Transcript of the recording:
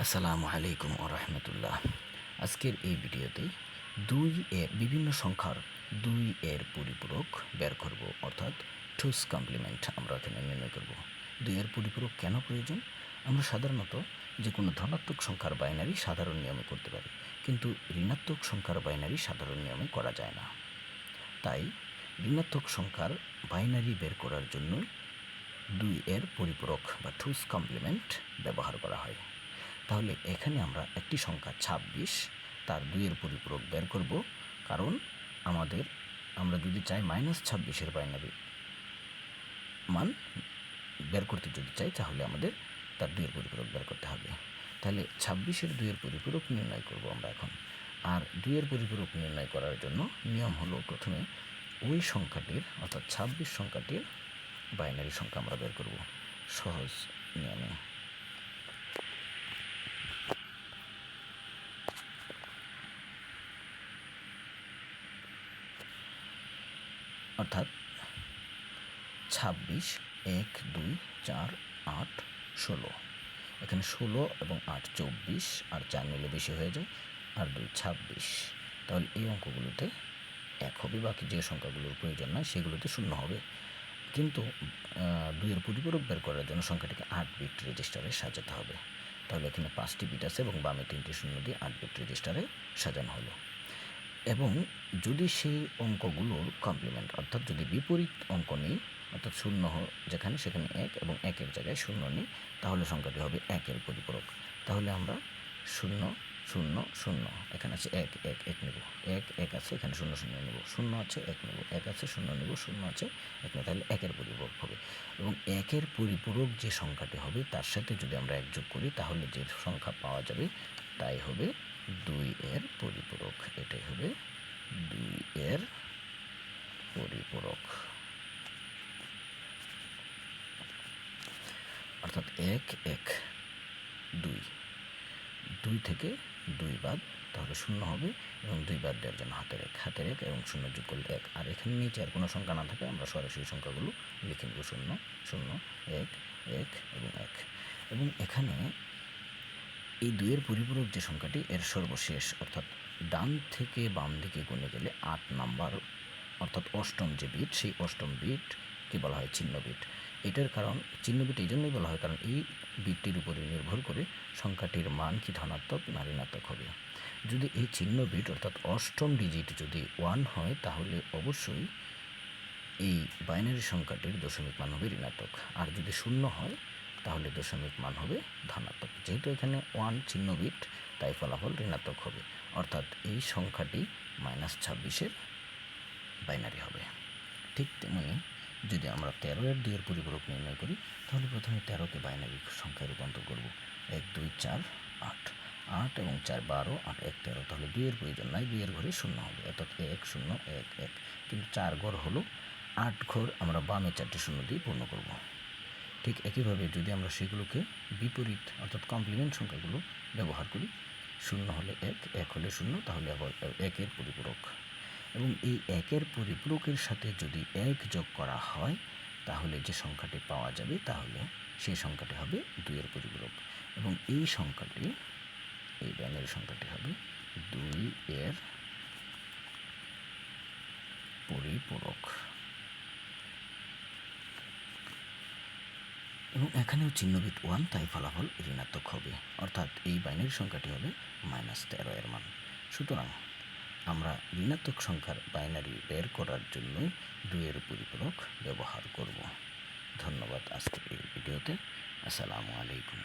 আসসালামু আলাইকুম ও রহমতুল্লাহ। আজকের এই ভিডিওতে 2 এর বিভিন্ন সংখ্যার 2 এর পরিপূরক বের করব, অর্থাৎ টুস কমপ্লিমেন্ট আমরা এখানে নির্ণয় করব। 2 এর পরিপূরক কেন প্রয়োজন? আমরা সাধারণত যে কোনো ধনাত্মক সংখ্যার বাইনারি সাধারণ নিয়মে করতে পারি, কিন্তু ঋণাত্মক সংখ্যার বাইনারি সাধারণ নিয়মে করা যায় না। তাই ঋণাত্মক সংখ্যার বাইনারি বের করার জন্য 2 এর পরিপূরক বা টুস কমপ্লিমেন্ট ব্যবহার করা হয়। তাহলে এখানে আমরা একটি সংখ্যা 26, তার 2 এর পরিপূরক বের করব, কারণ আমরা যদি চাই -26-এর বাইনারি মান বের করতে যদি চাই, তাহলে আমাদের তার 2 এর পরিপূরক বের করতে হবে। তাহলে 26-এর 2 এর পরিপূরক নির্ণয় করব আমরা এখন। আর 2 এর পরিপূরক নির্ণয় করার জন্য নিয়ম হলো, প্রথমে ওই সংখ্যাটির অর্থাৎ 26 সংখ্যাটির বাইনারি সংখ্যা আমরা বের করব সহজ নিয়মে। অর্থাৎ 26, 1, 2, 4, 8, 16। এখানে 16 এবং 8 24, আর 4 মিলে বেশি হয়ে যায়, আর 2 26। তাহলে এই অঙ্কগুলোতে 1 হবে, বাকি যে সংখ্যাগুলোর প্রয়োজন নয় সেগুলোতে 0 হবে। কিন্তু 2 এর পরিপূরক বের করার জন্য সংখ্যাটিকে 8 বিট রেজিস্টারে সাজাতে হবে। তাহলে এখানে 5টি বিট আছে এবং বামে 3টি শূন্য দিয়ে 8 বিট রেজিস্টারে সাজানো হলো। এবং যদি সেই অঙ্কগুলোর কমপ্লিমেন্ট, অর্থাৎ যদি বিপরীত অঙ্ক নিই, অর্থাৎ শূন্য যেখানে সেখানে 1 এবং 1-এর জায়গায় 0 নিই, তাহলে সংখ্যাটি হবে 1-এর পরিপূরক। তাহলে আমরা 0 0 0, এখানে আছে 1 1 1 নেব, 1 1 আছে, এখানে 0 0 নেব, 0 আছে 1 নেব, 1 আছে 0 নেব, 0 আছে 1 নেব, তাহলে 1-এর পরিপূরক হবে। এবং 1-এর পরিপূরক যে সংখ্যাটি হবে তার সাথে যদি আমরা 1 যোগ করি, তাহলে যে সংখ্যা পাওয়া যাবে তাই হবে 2 এর পরিপূরক। এটাই হবে 2 এর পরিপূরক। অর্থাৎ 1 1 2, 2 থেকে 2 বাদ, তাহলে 0 হবে, এবং 2 বাদ দেওয়ার জন্য হাতের 1 এবং 0 যোগ করলে 1। আর এখানে নিচে আর কোনো সংখ্যা না থাকে, আমরা সরাসরি সংখ্যাগুলো লিখে নেব 0 0 1 1 এবং 1। এবং এখানে এই 2 এর পরিপূরক যে সংখ্যাটি, এর সর্বশেষ অর্থাৎ ডান থেকে বাম দিকে গুণে গেলে 8 নাম্বার, অর্থাৎ অষ্টম যে বিট, সেই অষ্টম বিটকে বলা হয় চিহ্ন বিট। এটার কারণ চিহ্ন বিট এই জন্যই বলা হয়, কারণ এই বিটটির উপরে নির্ভর করে সংখ্যাটির মান কি ধনাত্মক না ঋণাত্মক হবে। যদি এই চিহ্ন বিট অর্থাৎ অষ্টম ডিজিট যদি 1 হয়, তাহলে অবশ্যই এই বাইনারি সংখ্যাটির দশমিক মান হবে ঋণাত্মক। আর যদি 0 হয়, তাহলে দশমিক মান হবে ধনাত্মক। যেহেতু এখানে 1 চিহ্ন বিট, তাই ফলাফল ঋণাত্মক হবে। অর্থাৎ এই সংখ্যাটি -26-এর বাইনারি হবে। ঠিক তেমনি যদি আমরা 13-এর 2 এর পরিপূরক নির্ণয় করি, তাহলে প্রথমে 13কে বাইনারি সংখ্যায় রূপান্তর করব। 1 2 4 8, 8 এবং 4 12, 8 1 13। তাহলে 2 এর প্রয়োজন নাই, 2 এর ঘরে 0 হবে, অর্থাৎ 1 0 1 1। কিন্তু 4 ঘর হলো, 8 ঘর আমরা বামে 4টি শূন্য দিয়ে পূর্ণ করব। ঠিক একইভাবে যদি আমরা সেগুলোকে বিপরীত অর্থাৎ কমপ্লিমেন্ট সংখ্যাগুলো ব্যবহার করি, 0 হলে 1 1 হলে 0, তাহলে আবার 1-এর পরিপূরক। এবং এই 1-এর পরিপূরকের সাথে যদি 1 যোগ করা হয়, তাহলে যে সংখ্যাটি পাওয়া যাবে, তাহলে সেই সংখ্যাটি হবে 2 এর পরিপূরক। এবং এই সংখ্যাটি, এই বাইনারি সংখ্যাটি হবে 2 এর পরিপূরক। এবং এখানেও চিহ্নবিট 1, তাই ফলাফল ঋণাত্মক হবে, অর্থাৎ এই বাইনারি সংখ্যাটি হবে -13 এর মান। সুতরাং আমরা ঋণাত্মক সংখ্যার বাইনারি বের করার জন্যই 2 এর পরিপূরক ব্যবহার করব। ধন্যবাদ আজকের এই ভিডিওতে। আসসালামু আলাইকুম।